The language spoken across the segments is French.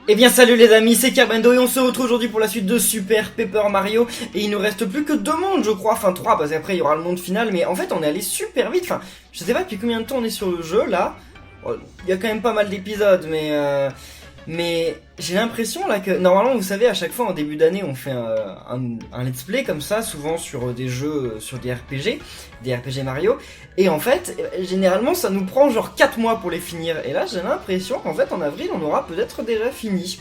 Eh bien salut les amis, c'est Kerbendo et on se retrouve aujourd'hui pour la suite de Super Paper Mario. Et il nous reste plus que 2 mondes je crois, enfin 3 parce qu'après il y aura le monde final. Mais en fait on est allé super vite, enfin je sais pas depuis combien de temps on est sur le jeu là. Il y a quand même pas mal d'épisodes mais j'ai l'impression là que normalement vous savez à chaque fois en début d'année on fait un let's play comme ça, souvent sur des jeux, sur des RPG Mario. Et en fait généralement ça nous prend genre 4 mois pour les finir. Et là j'ai l'impression qu'en fait en avril on aura peut-être déjà fini.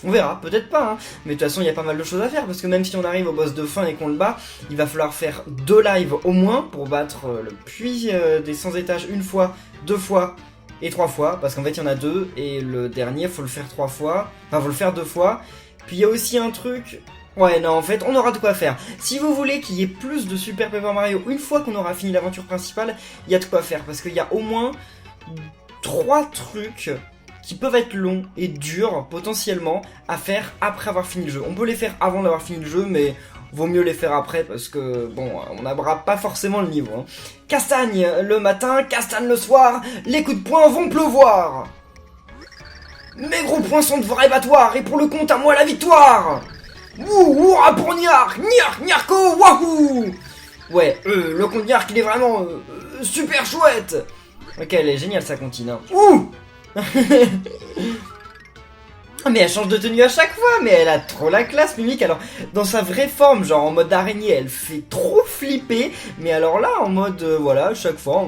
On verra, peut-être pas, hein. Mais de toute façon il y a pas mal de choses à faire parce que même si on arrive au boss de fin et qu'on le bat, il va falloir faire 2 lives au moins pour battre le puits des 100 étages une fois, 2 fois et 3 fois, parce qu'en fait il y en a 2 et le dernier faut le faire 3 fois, enfin faut le faire 2 fois. Puis il y a aussi un truc, ouais non en fait on aura de quoi faire. Si vous voulez qu'il y ait plus de Super Paper Mario une fois qu'on aura fini l'aventure principale, il y a de quoi faire, parce qu'il y a au moins 3 trucs qui peuvent être longs et durs potentiellement à faire après avoir fini le jeu. On peut les faire avant d'avoir fini le jeu, mais vaut mieux les faire après parce que bon, on n'aura pas forcément le niveau. Hein. Castagne le matin, castagne le soir, les coups de poing vont pleuvoir. Mes gros poings sont de vrais battoirs et pour le compte à moi la victoire. Wouh, hurrah pour Niar, Niarco, wahou. Ouais, le compte Niark il est vraiment super chouette. Ok, elle est géniale sa comptine. Hein. Ouh. Mais elle change de tenue à chaque fois, mais elle a trop la classe, Mimic. Alors, dans sa vraie forme, genre en mode araignée, elle fait trop flipper. Mais alors là, en mode, voilà, chaque fois,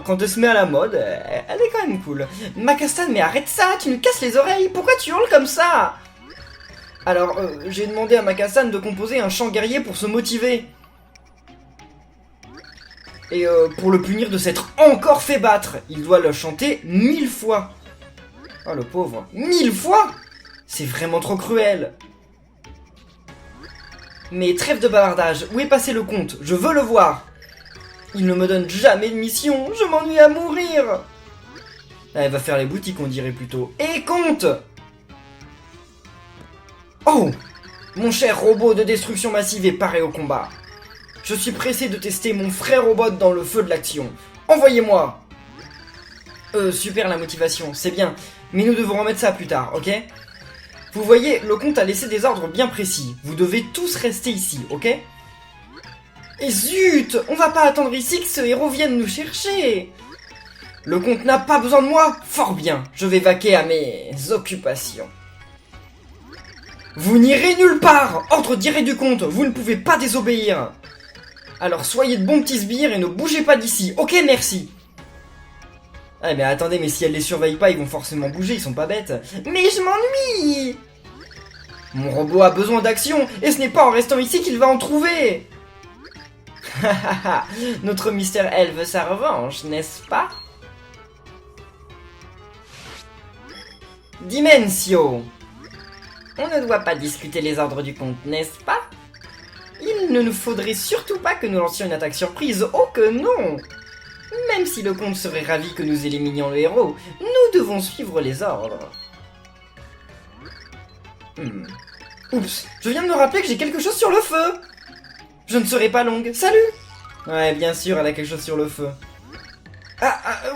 quand elle se met à la mode, elle est quand même cool. Macastan, mais arrête ça, tu nous casses les oreilles. Pourquoi tu hurles comme ça? Alors, j'ai demandé à Macastan de composer un chant guerrier pour se motiver. Et pour le punir de s'être encore fait battre, il doit le chanter 1000 fois. Oh le pauvre, 1000 fois? C'est vraiment trop cruel. Mais trêve de bavardage, où est passé le compte? Je veux le voir. Il ne me donne jamais de mission, je m'ennuie à mourir. Ah, elle va faire les boutiques on dirait plutôt. Et compte! Oh! Mon cher robot de destruction massive est paré au combat. Je suis pressé de tester mon frère robot dans le feu de l'action. Envoyez-moi! Super la motivation, c'est bien. Mais nous devons remettre ça plus tard, ok? Vous voyez, le comte a laissé des ordres bien précis. Vous devez tous rester ici, ok? Et zut! On va pas attendre ici que ce héros vienne nous chercher! Le comte n'a pas besoin de moi? Fort bien, je vais vaquer à mes occupations. Vous n'irez nulle part! Ordre direct du comte, vous ne pouvez pas désobéir! Alors soyez de bons petits sbires et ne bougez pas d'ici, ok merci? Ah mais attendez, mais si elle les surveille pas, ils vont forcément bouger, ils sont pas bêtes. Mais je m'ennuie! Mon robot a besoin d'action, et ce n'est pas en restant ici qu'il va en trouver! Notre Mystère Elle veut sa revanche, n'est-ce pas? Dimensio! On ne doit pas discuter les ordres du comte, n'est-ce pas? Il ne nous faudrait surtout pas que nous lancions une attaque surprise, oh que non! Même si le comte serait ravi que nous éliminions le héros, nous devons suivre les ordres. Oups, je viens de me rappeler que j'ai quelque chose sur le feu. Je ne serai pas longue, salut. Ouais, bien sûr, elle a quelque chose sur le feu.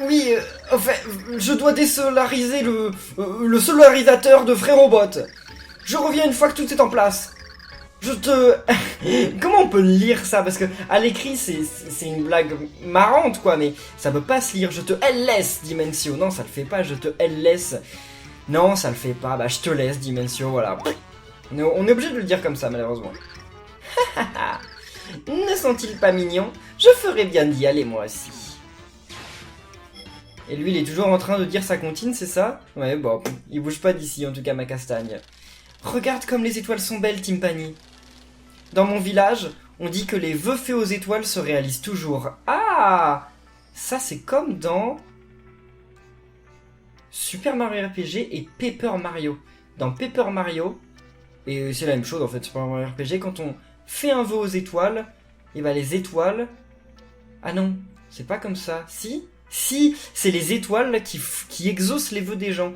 Oui, en fait, je dois désolariser le solarisateur de Frère Robot. Je reviens une fois que tout est en place. Je te... Comment on peut lire ça? Parce que à l'écrit c'est une blague marrante quoi, mais ça peut pas se lire. Je te laisse Dimensio. Non, ça le fait pas, je te laisse. Non, ça le fait pas. Bah je te laisse Dimensio, voilà. On est obligé de le dire comme ça malheureusement. Ne sont-ils pas mignons? Je ferais bien d'y aller moi aussi. Et lui il est toujours en train de dire sa comptine, c'est ça? Ouais bon, il bouge pas d'ici en tout cas ma castagne. Regarde comme les étoiles sont belles Timpani. Dans mon village, on dit que les vœux faits aux étoiles se réalisent toujours. Ah! Ça c'est comme dans Super Mario RPG et Paper Mario. Dans Paper Mario, et c'est la même chose en fait, Super Mario RPG, quand on fait un vœu aux étoiles, et bah les étoiles... Ah non, c'est pas comme ça. Si? Si, c'est les étoiles qui exaucent les vœux des gens.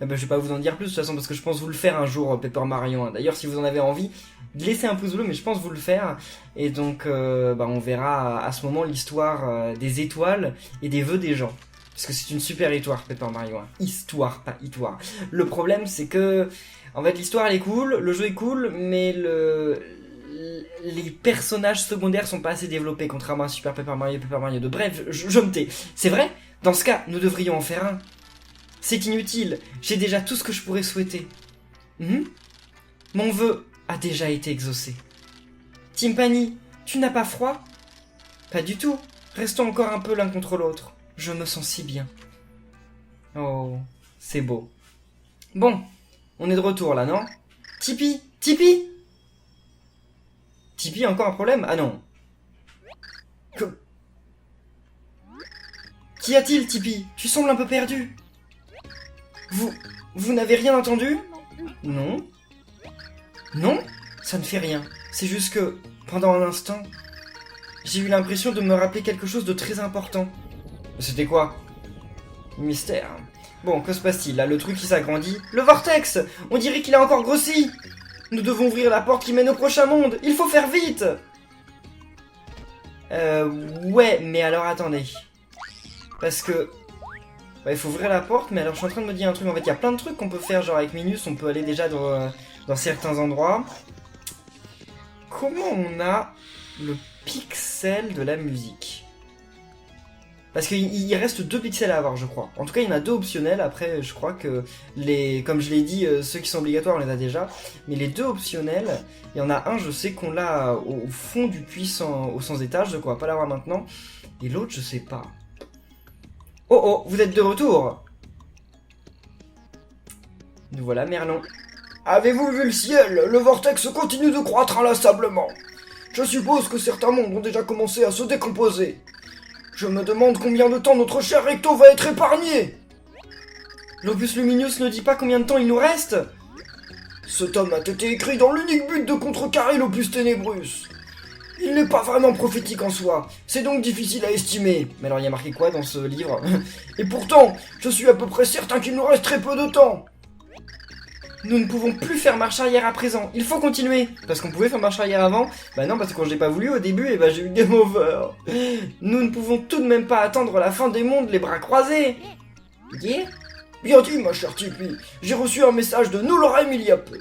Ah bah, je vais pas vous en dire plus de toute façon parce que je pense vous le faire un jour Paper Mario. Hein. D'ailleurs si vous en avez envie, laissez un pouce bleu mais je pense vous le faire. Et donc on verra à ce moment l'histoire des étoiles et des vœux des gens. Parce que c'est une super histoire, Paper Mario. Hein. Histoire, pas histoire. Le problème, c'est que... En fait, l'histoire, elle est cool, le jeu est cool, mais les personnages secondaires sont pas assez développés, contrairement à Super Paper Mario 2. Bref, je me tais. C'est vrai, dans ce cas, nous devrions en faire un. C'est inutile, j'ai déjà tout ce que je pourrais souhaiter. Mon vœu a déjà été exaucé. Timpani, tu n'as pas froid? Pas du tout, restons encore un peu l'un contre l'autre. Je me sens si bien. Oh, c'est beau. Bon, on est de retour là, non? Tipeee, Tipeee Tipeee, encore un problème? Ah non. Qu'y a-t-il, Tipeee? Tu sembles un peu perdu. Vous n'avez rien entendu? Non. Non? Ça ne fait rien. C'est juste que, pendant un instant, j'ai eu l'impression de me rappeler quelque chose de très important. C'était quoi? Mystère. Bon, que se passe-t-il? Là, le truc qui s'agrandit. Le vortex! On dirait qu'il a encore grossi! Nous devons ouvrir la porte qui mène au prochain monde! Il faut faire vite! Ouais, mais alors attendez. Parce que... il faut ouvrir la porte, mais alors je suis en train de me dire un truc. En fait, il y a plein de trucs qu'on peut faire, genre avec Minus, on peut aller déjà dans certains endroits. Comment on a le pixel de la musique? Parce qu'il reste 2 pixels à avoir, je crois. En tout cas, il y en a 2 optionnels. Après, je crois que comme je l'ai dit, ceux qui sont obligatoires, on les a déjà. Mais les 2 optionnels, il y en a un, je sais qu'on l'a au fond du puits au sans étage, je crois pas l'avoir maintenant. Et l'autre, je sais pas. Oh oh, vous êtes de retour! Nous voilà, Merlon. Avez-vous vu le ciel? Le vortex continue de croître inlassablement. Je suppose que certains mondes ont déjà commencé à se décomposer. Je me demande combien de temps notre cher Recto va être épargné. L'Opus Luminous ne dit pas combien de temps il nous reste? Ce tome a été écrit dans l'unique but de contrecarrer l'Opus Ténébrus. Il n'est pas vraiment prophétique en soi, c'est donc difficile à estimer. Mais alors il y a marqué quoi dans ce livre? Et pourtant, je suis à peu près certain qu'il nous reste très peu de temps. Nous ne pouvons plus faire marche arrière à présent, il faut continuer. Parce qu'on pouvait faire marche arrière avant? Bah non, parce que quand je l'ai pas voulu au début, et bah j'ai eu game over. Nous ne pouvons tout de même pas attendre la fin des mondes les bras croisés. Yeah? Bien dit, ma chère Tipeee, j'ai reçu un message de Nolorem il y a peu.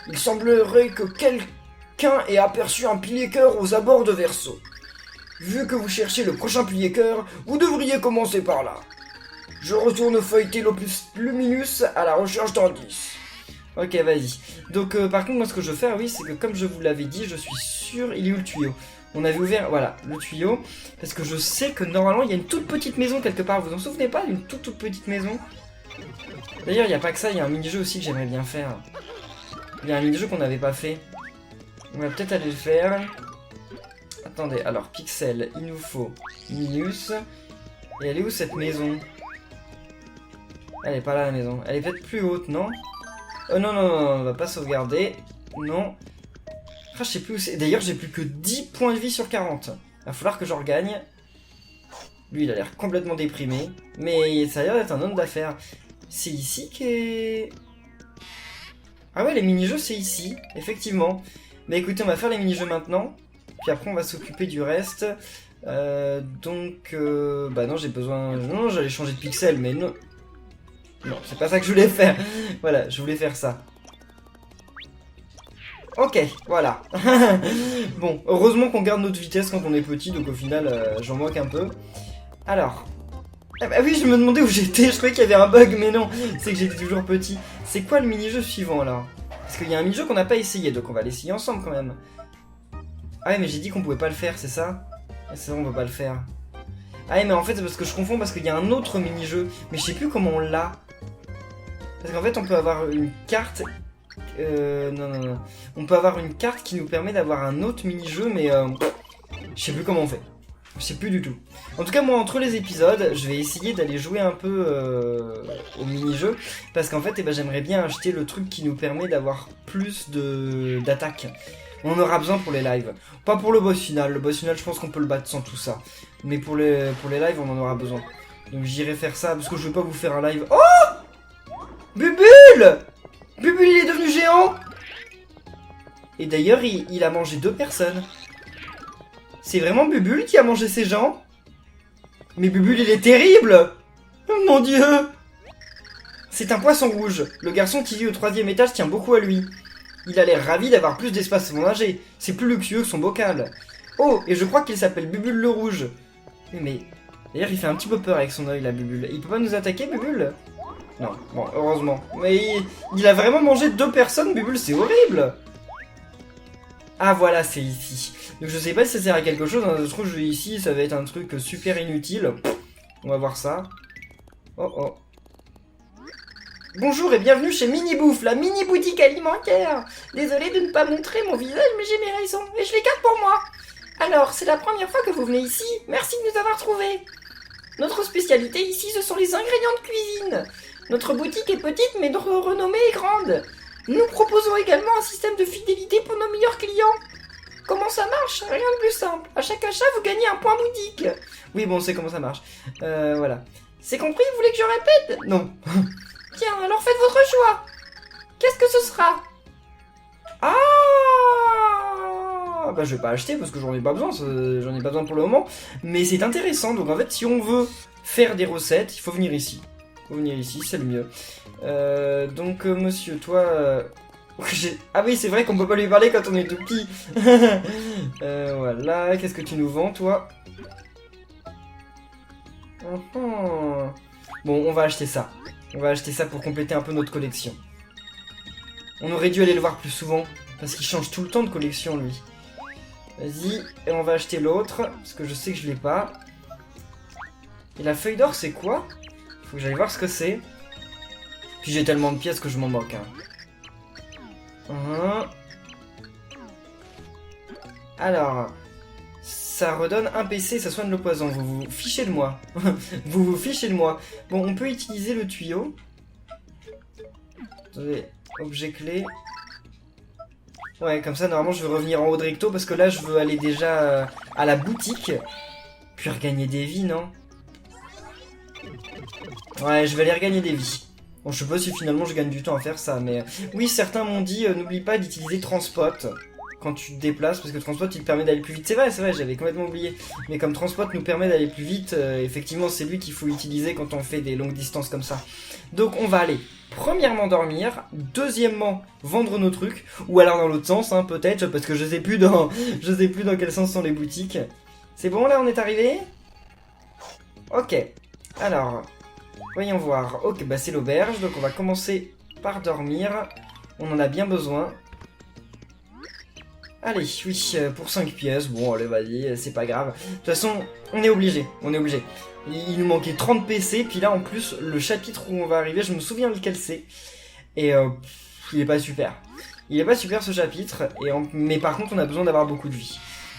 Il semblerait que quelqu'un ait aperçu un pilier cœur aux abords de Verso. Vu que vous cherchez le prochain pilier cœur, vous devriez commencer par là. Je retourne feuilleter l'Opus Luminous à la recherche d'indices. Ok, vas-y. Donc, par contre, moi, ce que je veux faire, oui, c'est que comme je vous l'avais dit, je suis sûr... Il est où le tuyau? On avait ouvert, voilà, le tuyau. Parce que je sais que, normalement, il y a une toute petite maison quelque part. Vous en souvenez pas d'une toute petite maison? D'ailleurs, il n'y a pas que ça, il y a un mini-jeu aussi que j'aimerais bien faire. Il y a un mini-jeu qu'on n'avait pas fait. On va peut-être aller le faire. Attendez, alors, Pixel, il nous faut Minus. Et elle est où, cette maison? Elle est pas là, la maison. Elle est peut-être plus haute, non? Oh non, non, non, on va pas sauvegarder. Non. Ah, je sais plus où c'est. D'ailleurs, j'ai plus que 10 points de vie sur 40. Va falloir que j'en regagne. Lui, il a l'air complètement déprimé. Mais ça a l'air d'être un homme d'affaires. C'est ici qu'est... Ah ouais, les mini-jeux, c'est ici. Effectivement. Mais écoutez, on va faire les mini-jeux maintenant. Puis après, on va s'occuper du reste. Bah non, j'ai besoin... Non, j'allais changer de pixel, mais non... Non, c'est pas ça que je voulais faire. Voilà, je voulais faire ça. Ok, voilà. Bon, heureusement qu'on garde notre vitesse quand on est petit, donc au final, j'en manque un peu. Alors... Ah bah oui, je me demandais où j'étais, je croyais qu'il y avait un bug, mais non, c'est que j'étais toujours petit. C'est quoi le mini-jeu suivant, là? Parce qu'il y a un mini-jeu qu'on n'a pas essayé, donc on va l'essayer ensemble, quand même. Ah ouais, mais j'ai dit qu'on pouvait pas le faire, c'est ça? C'est ça, on peut pas le faire. Ah ouais, mais en fait, c'est parce que je confonds, parce qu'il y a un autre mini-jeu, mais je sais plus comment on l'a. Parce qu'en fait, on peut avoir une carte... non. On peut avoir une carte qui nous permet d'avoir un autre mini-jeu, mais... je sais plus comment on fait. Je sais plus du tout. En tout cas, moi, entre les épisodes, je vais essayer d'aller jouer un peu au mini-jeu. Parce qu'en fait, eh ben, j'aimerais bien acheter le truc qui nous permet d'avoir plus d'attaques. On en aura besoin pour les lives. Pas pour le boss final. Le boss final, je pense qu'on peut le battre sans tout ça. Mais pour les lives, on en aura besoin. Donc j'irai faire ça, parce que je vais pas vous faire un live... Oh! Bubule! Bubule, il est devenu géant! Et d'ailleurs, il a mangé 2 personnes. C'est vraiment Bubule qui a mangé ces gens? Mais Bubule, il est terrible! Mon Dieu! C'est un poisson rouge. Le garçon qui vit au 3e étage tient beaucoup à lui. Il a l'air ravi d'avoir plus d'espace pour nager. C'est plus luxueux que son bocal. Oh, et je crois qu'il s'appelle Bubule le Rouge. Mais d'ailleurs, il fait un petit peu peur avec son œil, la Bubule. Il peut pas nous attaquer, Bubule? Non, bon, heureusement. Mais il a vraiment mangé 2 personnes, Bubule, c'est horrible! Ah, voilà, c'est ici. Donc je sais pas si ça sert à quelque chose. Hein. Je trouve que ici, ça va être un truc super inutile. On va voir ça. Oh, oh. Bonjour et bienvenue chez Mini Bouffe, la mini boutique alimentaire. Désolée de ne pas montrer mon visage, mais j'ai mes raisons et je les garde pour moi. Alors, c'est la première fois que vous venez ici. Merci de nous avoir trouvés. Notre spécialité ici, ce sont les ingrédients de cuisine. Notre boutique est petite, mais notre renommée est grande. Nous proposons également un système de fidélité pour nos meilleurs clients. Comment ça marche? Rien de plus simple. À chaque achat, vous gagnez un point boutique. Oui, bon, on sait comment ça marche. Voilà. C'est compris? Vous voulez que je répète? Non. Tiens, alors faites votre choix. Qu'est-ce que ce sera? Ah, bah je vais pas acheter parce que j'en ai pas besoin, j'en ai pas besoin pour le moment. Mais c'est intéressant, donc en fait si on veut faire des recettes, il faut venir ici. Il faut venir ici, c'est le mieux. Donc monsieur, toi... Ah oui, c'est vrai qu'on peut pas lui parler quand on est tout petit. Voilà, qu'est-ce que tu nous vends, toi? Bon, on va acheter ça. On va acheter ça pour compléter un peu notre collection. On aurait dû aller le voir plus souvent, parce qu'il change tout le temps de collection, lui. Vas-y, et on va acheter l'autre, parce que je sais que je l'ai pas. Et la feuille d'or, c'est quoi? Faut que j'aille voir ce que c'est. Puis j'ai tellement de pièces que je m'en moque. Alors, ça redonne un PC, ça soigne le poison. Vous vous fichez de moi. Vous vous fichez de moi. Bon, on peut utiliser le tuyau. Attendez, objet clé. Ouais, comme ça, normalement, je vais revenir en haut de recto parce que là, je veux aller déjà à la boutique. Puis regagner des vies, non? Ouais, je vais aller regagner des vies. Bon, je sais pas si finalement je gagne du temps à faire ça, mais... Oui, certains m'ont dit, n'oublie pas d'utiliser Transpot quand tu te déplaces, parce que Transpot, il te permet d'aller plus vite. C'est vrai, j'avais complètement oublié. Mais comme Transpot nous permet d'aller plus vite, effectivement, c'est lui qu'il faut utiliser quand on fait des longues distances comme ça. Donc, on va aller, premièrement, dormir. Deuxièmement, vendre nos trucs. Ou alors dans l'autre sens, hein, peut-être, parce que je sais plus dans quel sens sont les boutiques. C'est bon, là, on est arrivé? Ok. Alors... Voyons voir. Ok, bah c'est l'auberge, donc on va commencer par dormir. On en a bien besoin. Allez, oui, pour 5 pièces. Bon, allez, vas-y, c'est pas grave. De toute façon, on est obligé. Il nous manquait 30 PC, puis là, en plus, le chapitre où on va arriver, je me souviens lequel c'est. Et il est pas super. Il est pas super, ce chapitre, mais par contre, on a besoin d'avoir beaucoup de vie.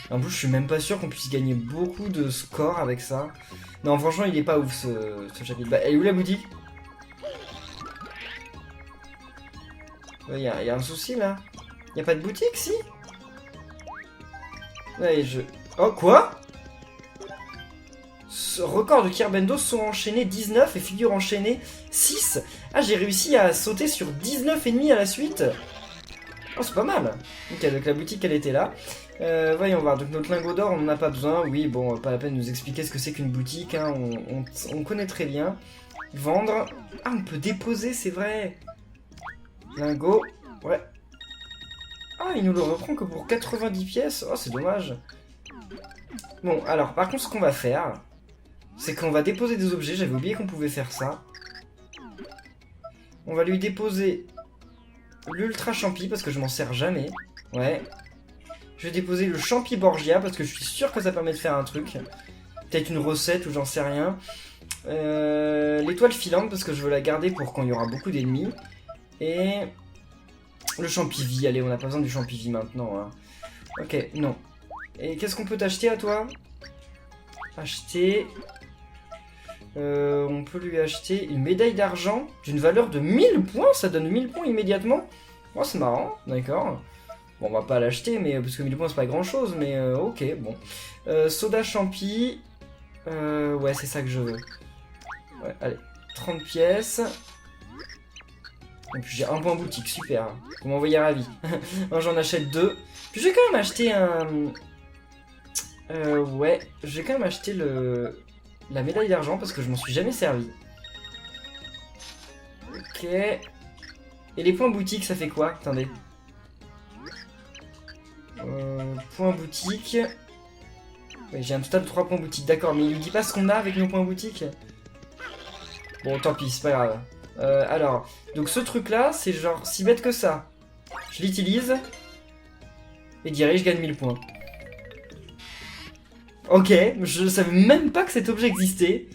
En plus, je suis même pas sûr qu'on puisse gagner beaucoup de score avec ça. Non, franchement, il est pas ouf ce chapitre. Bah, elle est où la boutique? Il y a un souci là. Il y a pas de boutique, si? Ouais, Oh, quoi? Record de Kirbendo, saut enchaîné 19 et figure enchaînée 6. Ah, j'ai réussi à sauter sur 19 ennemis à la suite. Oh, c'est pas mal. Ok, donc la boutique, elle était là. Voyons voir, donc notre lingot d'or, on n'en a pas besoin. Oui, bon, pas la peine de nous expliquer ce que c'est qu'une boutique, hein. On connaît très bien. Vendre. Ah, on peut déposer, c'est vrai. Lingot, ouais. Ah, il nous le reprend que pour 90 pièces. Oh, c'est dommage. Bon, alors, par contre, ce qu'on va faire, c'est qu'on va déposer des objets. J'avais oublié qu'on pouvait faire ça. On va lui déposer l'ultra champi, parce que je m'en sers jamais. Ouais. Je vais déposer le champi Borgia parce que je suis sûr que ça permet de faire un truc. Peut-être une recette ou j'en sais rien. L'étoile filante parce que je veux la garder pour quand il y aura beaucoup d'ennemis. Et le champi-vie. Allez, on n'a pas besoin du champi-vie maintenant. Hein. Ok, non. Et qu'est-ce qu'on peut t'acheter à toi? Acheter... on peut lui acheter une médaille d'argent d'une valeur de 1000 points. Ça donne 1000 points immédiatement. Oh, c'est marrant, d'accord. Bon, on va pas l'acheter, mais parce que 1000 points c'est pas grand chose, mais ok, bon. Soda champi. Ouais, c'est ça que je veux. Ouais, allez, 30 pièces. Et puis j'ai un point boutique, super. Vous m'envoyez ravi. Moi j'en achète 2. Puis je vais quand même acheter un. Ouais, je vais quand même acheter la médaille d'argent parce que je m'en suis jamais servi. Ok. Et les points boutique, ça fait quoi? Attendez. Points boutique. Oui, j'ai un total de 3 points boutique, d'accord, mais il lui dit pas ce qu'on a avec nos points boutique. Bon, tant pis, c'est pas grave. Alors, donc ce truc-là, c'est genre si bête que ça. Je l'utilise. Et direct, je gagne 1000 points. Ok, je savais même pas que cet objet existait.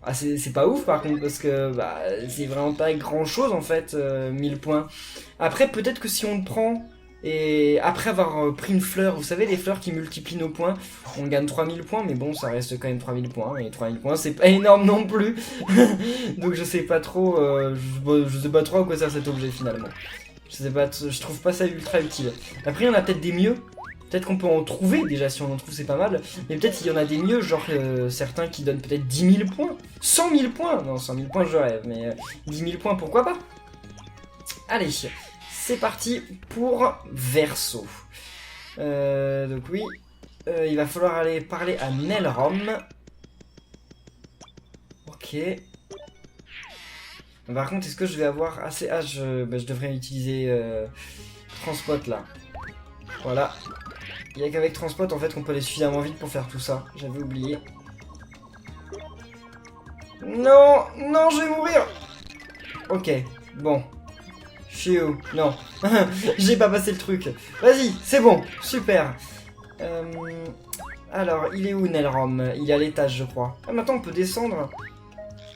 Ah, c'est pas ouf par contre, parce que bah, c'est vraiment pas grand chose en fait, 1000 points. Après, peut-être que si on le prend, et après avoir pris une fleur, vous savez, les fleurs qui multiplient nos points, on gagne 3000 points, mais bon, ça reste quand même 3000 points, et 3000 points, c'est pas énorme non plus. Donc je sais pas trop, je sais pas trop à quoi sert cet objet finalement. Je sais pas, je trouve pas ça ultra utile. Après, il y en a peut-être des mieux. Peut-être qu'on peut en trouver, déjà si on en trouve c'est pas mal. Mais peut-être qu'il y en a des mieux, genre certains qui donnent peut-être 10 000 points. 100 000 points. Non, 100 000 points je rêve, mais 10 000 points pourquoi pas. Allez, c'est parti pour Verso. Donc oui, il va falloir aller parler à Nelrom. Ok. Par contre, est-ce que je vais avoir assez... Ah, je devrais utiliser Transpot là. Voilà. Il n'y a qu'avec Transpot en fait qu'on peut aller suffisamment vite pour faire tout ça. J'avais oublié. Non, non, je vais mourir. Ok, bon. Je suis où? Non. J'ai pas passé le truc. Vas-y, c'est bon, super. Alors, il est où Nelrom? Il est à l'étage, je crois. Ah, maintenant on peut descendre.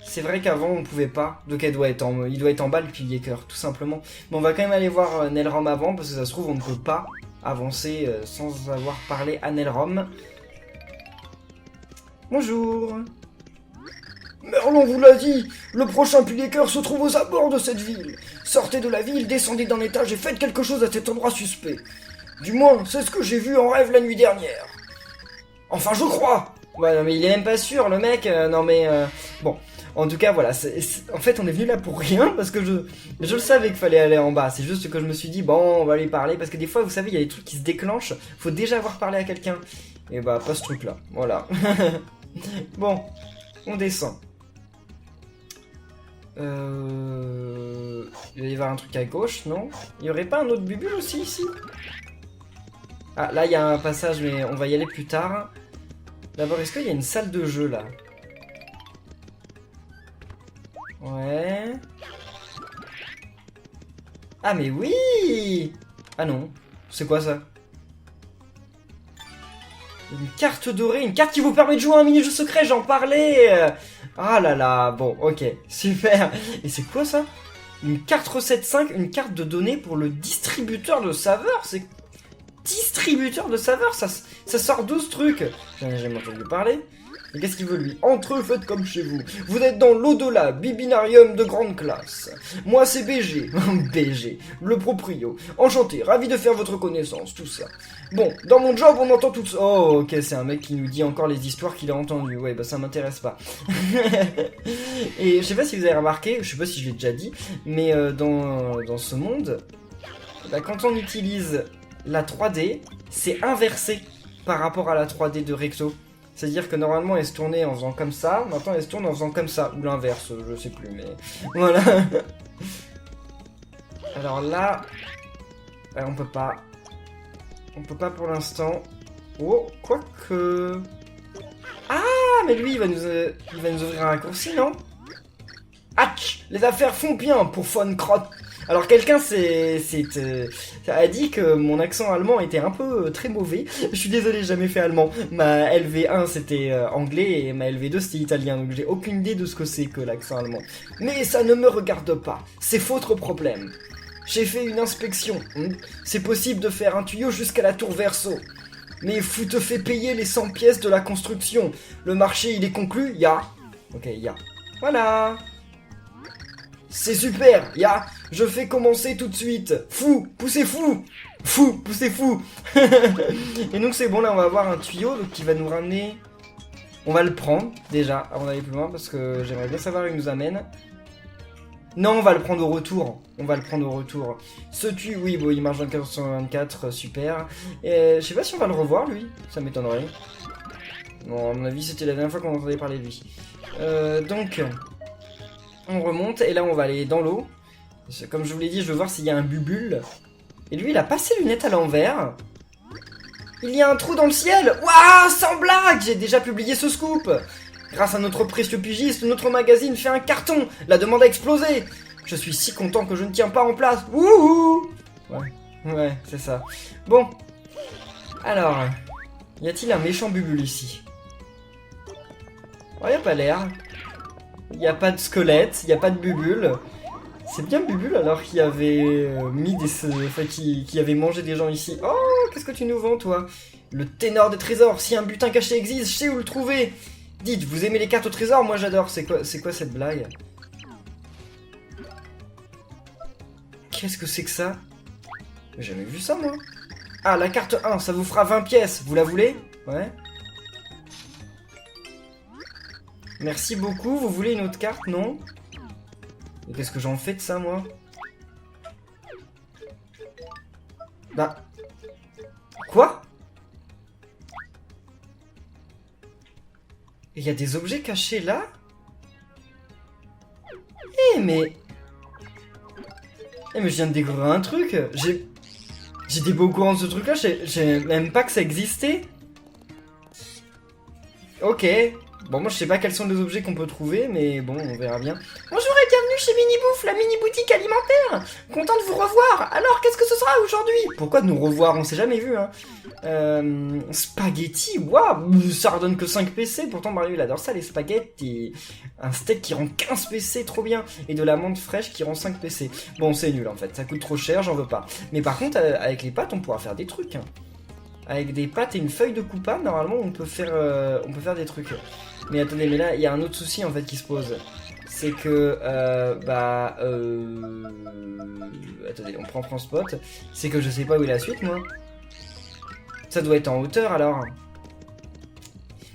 C'est vrai qu'avant on pouvait pas. Donc il doit être en bas le pilier cœur, tout simplement. Mais on va quand même aller voir Nelrom avant, parce que ça se trouve on ne peut pas avancer sans avoir parlé à Nelrom. Bonjour. Merlon vous l'a dit, le prochain pilier cœur se trouve aux abords de cette ville. Sortez de la ville, descendez d'un étage et faites quelque chose à cet endroit suspect. Du moins, c'est ce que j'ai vu en rêve la nuit dernière. Enfin, je crois. Ouais, non mais il est même pas sûr, le mec. Non mais bon. En tout cas, voilà, en fait, on est venu là pour rien, parce que je le savais qu'il fallait aller en bas. C'est juste que je me suis dit, bon, on va aller parler, parce que des fois, vous savez, il y a des trucs qui se déclenchent, faut déjà avoir parlé à quelqu'un. Et bah, pas ce truc-là, voilà. Bon, on descend. Il va y avoir un truc à gauche, non? Il y aurait pas un autre bubule aussi, ici? Ah, là, il y a un passage, mais on va y aller plus tard. D'abord, est-ce qu'il y a une salle de jeu, là? Ouais. Ah mais oui. Ah non. C'est quoi ça? Une carte dorée, une carte qui vous permet de jouer à un mini-jeu secret, j'en parlais. Ah là là, bon, ok, super. Et c'est quoi ça? Une carte recette 5, une carte de données pour le distributeur de saveurs. C'est distributeur de saveurs, ça sort d'où ce truc? J'en ai jamais entendu parler. Et qu'est-ce qu'il veut lui? Entre eux, faites comme chez vous. Vous êtes dans l'au-delà, bibinarium de grande classe. Moi, c'est BG. BG, le proprio. Enchanté, ravi de faire votre connaissance, tout ça. Bon, dans mon job, on entend tout ça. Oh, ok, c'est un mec qui nous dit encore les histoires qu'il a entendues. Ouais, bah ça m'intéresse pas. Et je sais pas si vous avez remarqué, je sais pas si je l'ai déjà dit, mais dans ce monde, bah, quand on utilise la 3D, c'est inversé par rapport à la 3D de Recto. C'est-à-dire que normalement elle se tournait en faisant comme ça, maintenant elle se tourne en faisant comme ça, ou l'inverse, je sais plus, mais voilà. Alors là, on peut pas. On peut pas pour l'instant. Oh, quoique. Ah, mais lui il va nous ouvrir un raccourci, non? Hatch, les affaires font bien pour Von Crotte. Alors quelqu'un a dit que mon accent allemand était un peu très mauvais. Je suis désolé, j'ai jamais fait allemand. Ma LV1 c'était anglais et ma LV2 c'était italien, donc j'ai aucune idée de ce que c'est que l'accent allemand. Mais ça ne me regarde pas, c'est votre problème. J'ai fait une inspection, c'est possible de faire un tuyau jusqu'à la tour Verso. Mais vous te fait payer les 100 pièces de la construction. Le marché il est conclu, ya. Ok, ya. Voilà. C'est super, ya. Je fais commencer tout de suite. Fou, poussez fou. Fou, poussez fou. Et donc c'est bon, là on va avoir un tuyau donc, qui va nous ramener... On va le prendre déjà avant d'aller plus loin parce que j'aimerais bien savoir où il nous amène. Non, on va le prendre au retour. On va le prendre au retour. Ce tuyau, oui, bon, il marche 24 sur 24, super. Et je sais pas si on va le revoir lui, ça m'étonnerait. Bon, à mon avis c'était la dernière fois qu'on entendait parler de lui. Donc... On remonte et là on va aller dans l'eau. Comme je vous l'ai dit, je veux voir s'il y a un bubule. Et lui, il a pas ses lunettes à l'envers. Il y a un trou dans le ciel. Waouh, sans blague, j'ai déjà publié ce scoop. Grâce à notre précieux pigiste, notre magazine fait un carton. La demande a explosé. Je suis si content que je ne tiens pas en place. Wouhou. Ouais, c'est ça. Bon. Alors, y a-t-il un méchant bubule ici? Oh, y a pas l'air. Y a pas de squelette, y a pas de bubule. C'est bien Bubule alors qui avait mis des... Enfin, qui avait mangé des gens ici. Oh, qu'est-ce que tu nous vends, toi? Le ténor des trésors. Si un butin caché existe, je sais où le trouver. Dites, vous aimez les cartes au trésor? Moi, j'adore. C'est quoi cette blague? Qu'est-ce que c'est que ça? J'ai jamais vu ça, moi. Ah, la carte 1, ça vous fera 20 pièces. Vous la voulez? Ouais. Merci beaucoup. Vous voulez une autre carte? Non? Et qu'est-ce que j'en fais de ça, moi? Bah... Quoi? Il y a des objets cachés là? Eh mais... Eh mais je viens de découvrir un truc. J'étais pas au courant de ce truc là, j'ai même pas que ça existait. Ok. Bon, moi je sais pas quels sont les objets qu'on peut trouver, mais bon, on verra bien. Bonjour et bienvenue chez Minibouffe, la mini-boutique alimentaire. Content de vous revoir. Alors, qu'est-ce que ce sera aujourd'hui? Pourquoi de nous revoir? On s'est jamais vu, hein. Spaghetti, waouh, ça redonne que 5 PC. Pourtant, Mario il adore ça, les spaghettis. Un steak qui rend 15 PC, trop bien. Et de la menthe fraîche qui rend 5 PC. Bon, c'est nul en fait, ça coûte trop cher, j'en veux pas. Mais par contre, avec les pâtes, on pourra faire des trucs. Hein. Avec des pâtes et une feuille de coupa, normalement, on peut faire des trucs. Mais attendez, mais là, il y a un autre souci en fait qui se pose. C'est que, attendez, on prend Transpot. C'est que je sais pas où est la suite, moi. Ça doit être en hauteur, alors.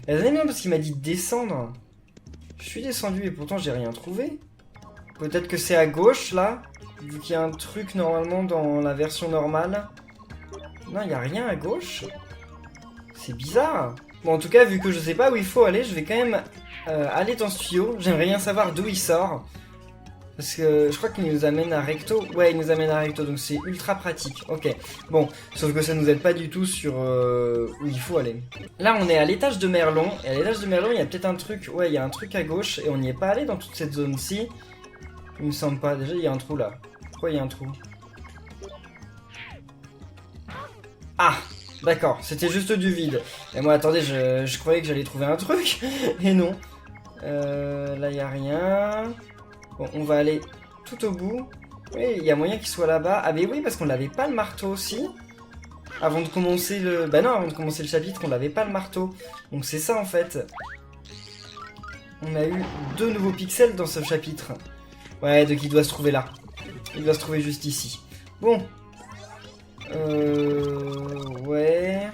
Attendez bien, parce qu'il m'a dit de descendre. Je suis descendu et pourtant j'ai rien trouvé. Peut-être que c'est à gauche, là. Vu qu'il y a un truc, normalement, dans la version normale. Non, il n'y a rien à gauche. C'est bizarre. Bon, en tout cas, vu que je sais pas où il faut aller, je vais quand même aller dans ce tuyau. J'aimerais bien savoir d'où il sort. Parce que je crois qu'il nous amène à Recto. Ouais, il nous amène à Recto, donc c'est ultra pratique. Ok, bon, sauf que ça nous aide pas du tout sur où il faut aller. Là, on est à l'étage de Merlon. Et à l'étage de Merlon, il y a peut-être un truc. Ouais, il y a un truc à gauche. Et on n'y est pas allé dans toute cette zone-ci. Il me semble pas. Déjà, il y a un trou là. Pourquoi il y a un trou? Ah! D'accord, c'était juste du vide. Et moi, attendez, je croyais que j'allais trouver un truc. Et non. Là, il n'y a rien. Bon, on va aller tout au bout. Oui, il y a moyen qu'il soit là-bas. Ah, mais oui, parce qu'on n'avait pas le marteau aussi. Avant de commencer le... Bah non, avant de commencer le chapitre, on n'avait pas le marteau. Donc c'est ça, en fait. On a eu 2 nouveaux pixels dans ce chapitre. Ouais, donc il doit se trouver là. Il doit se trouver juste ici. Bon. Ouais.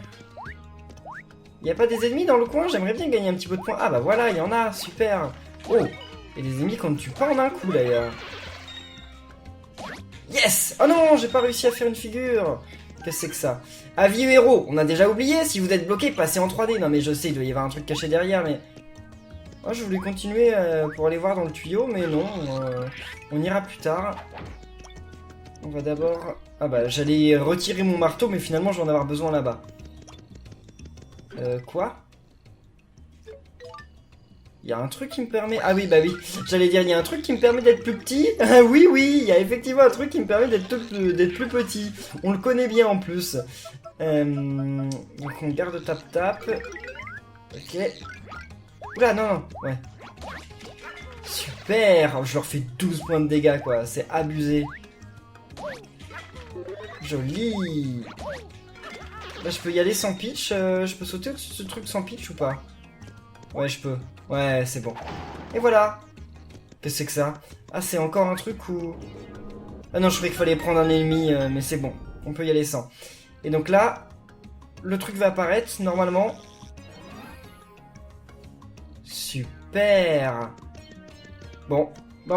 Y a pas des ennemis dans le coin? J'aimerais bien gagner un petit peu de points. Ah bah voilà, il y en a, super. Oh, et des ennemis qu'on ne tue pas en un coup d'ailleurs. Yes! Oh non, j'ai pas réussi à faire une figure. Qu'est-ce que c'est que ça? Avis héros, on a déjà oublié, si vous êtes bloqué, passez en 3D. Non mais je sais, il doit y avoir un truc caché derrière, mais... Oh, je voulais continuer pour aller voir dans le tuyau, mais non, on ira plus tard. On va d'abord... Ah bah, j'allais retirer mon marteau, mais finalement, je vais en avoir besoin là-bas. Quoi? Il y a un truc qui me permet... Ah oui, bah oui, j'allais dire, il y a un truc qui me permet d'être plus petit. Oui, oui, il y a effectivement un truc qui me permet d'être plus petit. On le connaît bien en plus. Donc on garde tap-tap. Ok. Oula, non, non, ouais. Super! Je leur fais 12 points de dégâts, quoi. C'est abusé. Joli. Là, je peux y aller sans pitch. Je peux sauter au-dessus de ce truc sans pitch ou pas? Ouais, je peux. Ouais, c'est bon. Et voilà. Qu'est-ce que c'est que ça? Ah, c'est encore un truc où... Ah non, je croyais qu'il fallait prendre un ennemi, mais c'est bon. On peut y aller sans. Et donc là, le truc va apparaître, normalement. Super. Bon,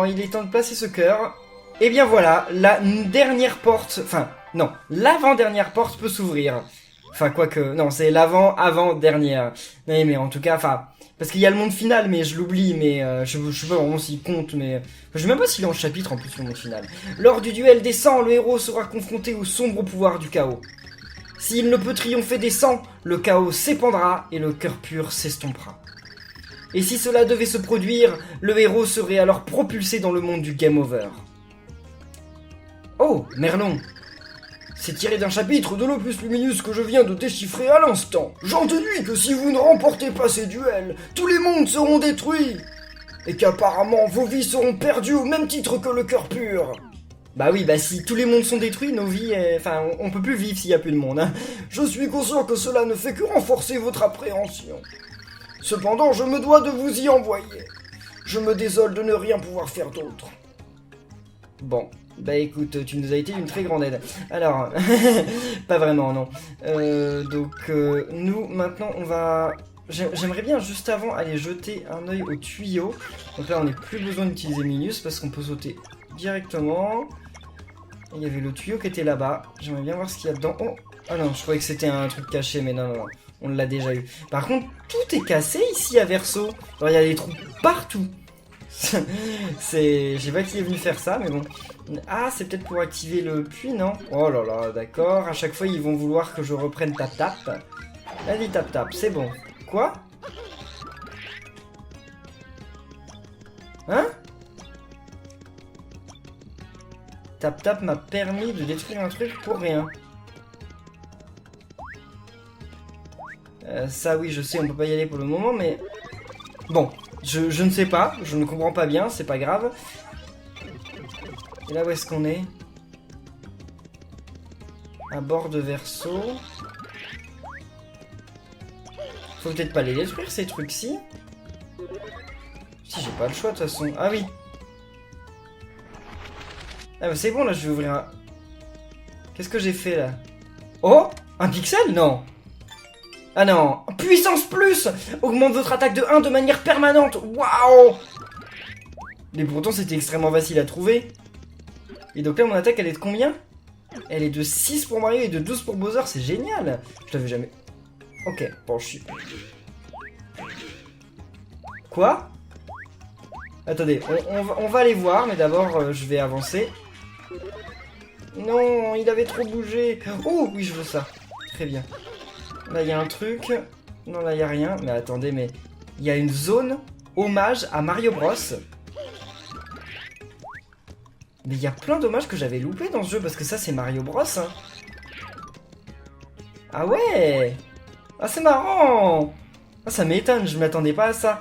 il est temps de placer ce cœur. Et bien voilà, la dernière porte... Enfin, non, l'avant-dernière porte peut s'ouvrir. Enfin, quoique... Non, c'est l'avant-avant-dernière. Mais en tout cas, enfin... Parce qu'il y a le monde final, mais je l'oublie, mais je sais pas vraiment s'il compte, mais... je sais même pas s'il est en chapitre en plus, le monde final. Lors du duel des 100, le héros sera confronté au sombre pouvoir du chaos. S'il ne peut triompher des 100, le chaos s'épandra et le cœur pur s'estompera. Et si cela devait se produire, le héros serait alors propulsé dans le monde du game over. Oh, Merlon! C'est tiré d'un chapitre de l'opus luminus que je viens de déchiffrer à l'instant. J'en déduis que si vous ne remportez pas ces duels, tous les mondes seront détruits. Et qu'apparemment vos vies seront perdues au même titre que le cœur pur. Bah oui, bah si tous les mondes sont détruits, nos vies... Enfin, on peut plus vivre s'il y a plus de monde, hein. Je suis conscient que cela ne fait que renforcer votre appréhension. Cependant, je me dois de vous y envoyer. Je me désole de ne rien pouvoir faire d'autre. Bon. Bah écoute, tu nous as été d'une très grande aide. Alors, pas vraiment, non. Nous, maintenant, on va... J'aimerais bien, juste avant, aller jeter un œil au tuyau. Donc là, on n'a plus besoin d'utiliser Minus, parce qu'on peut sauter directement. Et il y avait le tuyau qui était là-bas. J'aimerais bien voir ce qu'il y a dedans. Oh, ah non, je croyais que c'était un truc caché, mais non, on l'a déjà eu. Par contre, tout est cassé ici à Verso. Alors, il y a des trous partout. Je sais pas qui est venu faire ça, mais bon. Ah, c'est peut-être pour activer le puits, non? Oh là là, d'accord. À chaque fois, ils vont vouloir que je reprenne tap-tap. Allez, tap-tap, c'est bon. Quoi? Hein? Tap-tap m'a permis de détruire un truc pour rien. Ça, oui, je sais, on peut pas y aller pour le moment, mais... Bon, je ne sais pas, je ne comprends pas bien, c'est pas grave. Et là, où est-ce qu'on est? À bord de Verso. Faut peut-être pas les détruire, ces trucs-ci. Si, j'ai pas le choix, de toute façon. Ah oui. Ah bah c'est bon, là, je vais ouvrir un... Qu'est-ce que j'ai fait, là? Oh! Un pixel? Non. Ah non. Puissance plus! Augmente votre attaque de 1 de manière permanente. Waouh! Mais pourtant, c'était extrêmement facile à trouver. Et donc là, mon attaque, elle est de combien? Elle est de 6 pour Mario et de 12 pour Bowser, c'est génial. Je l'avais jamais... Ok, bon, je suis... Quoi? Attendez, on va aller voir, mais d'abord, je vais avancer. Non, il avait trop bougé. Oh, oui, je veux ça. Très bien. Là, il y a un truc. Non, là, il n'y a rien. Mais attendez, mais... Il y a une zone hommage à Mario Bros. Mais il y a plein d'hommages que j'avais loupés dans ce jeu, parce que ça, c'est Mario Bros. Hein. Ah ouais! Ah, c'est marrant! Ah, ça m'étonne, je m'attendais pas à ça.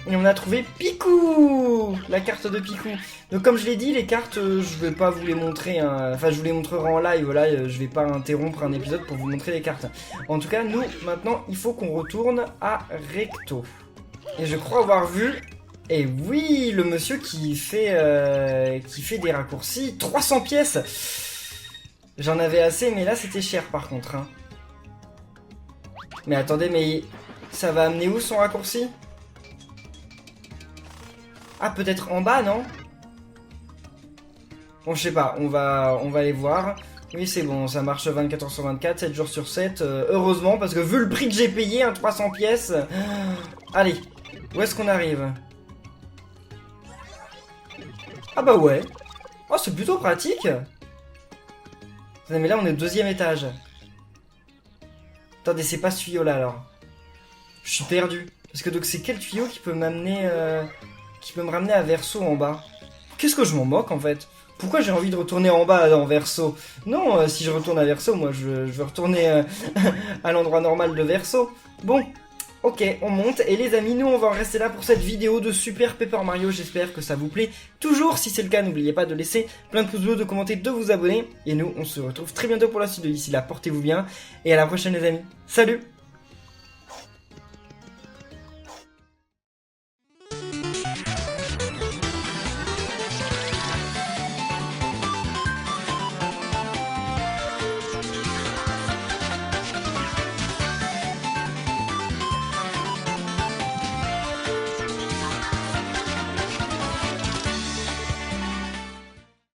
Et on a trouvé Picou! La carte de Picou. Donc comme je l'ai dit, les cartes, je vais pas vous les montrer. Hein. Enfin, je vous les montrerai en live. Là, je vais pas interrompre un épisode pour vous montrer les cartes. En tout cas, nous, maintenant, il faut qu'on retourne à Recto. Et je crois avoir vu... Et oui, le monsieur qui fait des raccourcis. 300 pièces! J'en avais assez, mais là, c'était cher, par contre. Hein. Mais attendez, mais... Ça va amener où, son raccourci? Ah, peut-être en bas, non? Bon, je sais pas, on va aller voir. Oui, c'est bon, ça marche 24 heures sur 24, 7 jours sur 7. Heureusement, parce que vu le prix que j'ai payé, 300 pièces... Allez, où est-ce qu'on arrive? Ah bah ouais. Oh, c'est plutôt pratique. Mais là, on est au 2e étage. Attendez, c'est pas ce tuyau-là, alors. Je suis perdu. Parce que donc, c'est quel tuyau qui peut m'amener... qui peut me ramener à Verso en bas? Qu'est-ce que je m'en moque, en fait? Pourquoi j'ai envie de retourner en bas dans Verso? Non, si je retourne à Verso, moi, je veux retourner à l'endroit normal de Verso. Bon, ok, on monte. Et les amis, nous, on va en rester là pour cette vidéo de Super Paper Mario. J'espère que ça vous plaît toujours. Si c'est le cas, n'oubliez pas de laisser plein de pouces bleus, de commenter, de vous abonner. Et nous, on se retrouve très bientôt pour la suite. D'ici là, portez-vous bien. Et à la prochaine, les amis. Salut!